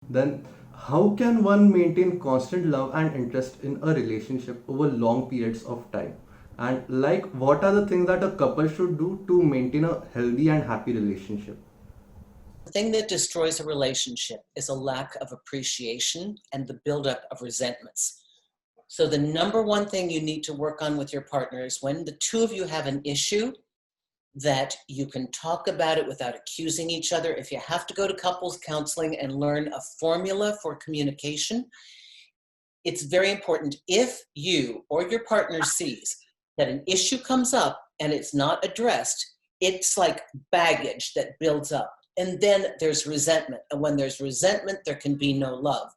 Then, how can one maintain constant love and interest in a relationship over long periods of time? And like, what are the things that a couple should do to maintain a healthy and happy relationship? The thing that destroys a relationship is a lack of appreciation and the buildup of resentments. So the number one thing you need to work on with your partner is when the two of you have an issue, that you can talk about it without accusing each other. If you have to go to couples counseling and learn a formula for communication, it's very important. If you or your partner sees that an issue comes up and it's not addressed, it's like baggage that builds up. And then there's resentment. And when there's resentment, there can be no love.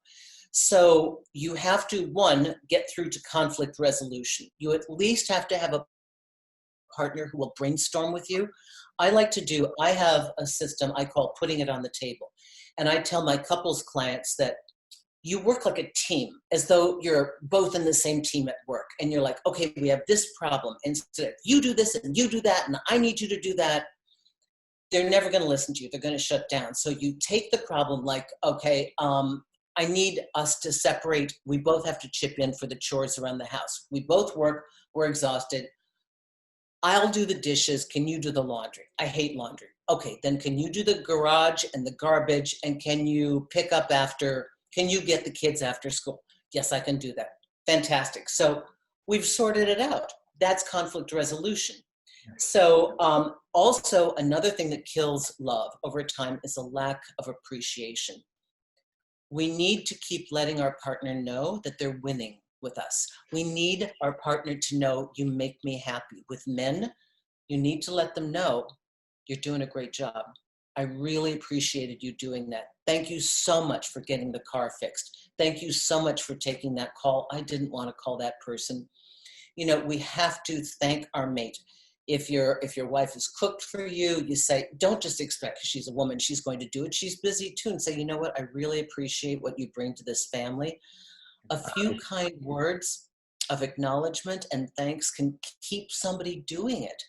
So you have to, one, get through to conflict resolution. You at least have to have a partner who will brainstorm with you. I have a system I call putting it on the table. And I tell my couples clients that you work like a team, as though you're both in the same team at work. And you're like, okay, we have this problem. And so you do this and you do that, and I need you to do that. They're never going to listen to you. They're going to shut down. So you take the problem like, okay, I need us to separate. We both have to chip in for the chores around the house. We both work. We're exhausted. I'll do the dishes. Can you do the laundry? I hate laundry. Okay, then can you do the garage and the garbage? And can you pick up after, can you get the kids after school? Yes, I can do that. Fantastic. So we've sorted it out. That's conflict resolution. So also another thing that kills love over time is a lack of appreciation. We need to keep letting our partner know that they're winning with us. We need our partner to know, you make me happy. With men, you need to let them know you're doing a great job. I really appreciated you doing that. Thank you so much for getting the car fixed. Thank you so much for taking that call. I didn't want to call that person. You know, we have to thank our mate. If your wife has cooked for you, you say, don't just expect, because she's a woman, she's going to do it. She's busy too. And say, you know what? I really appreciate what you bring to this family. A few kind words of acknowledgement and thanks can keep somebody doing it.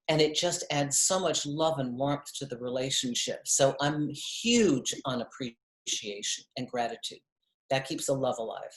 And it just adds so much love and warmth to the relationship. So I'm huge on appreciation and gratitude. That keeps the love alive.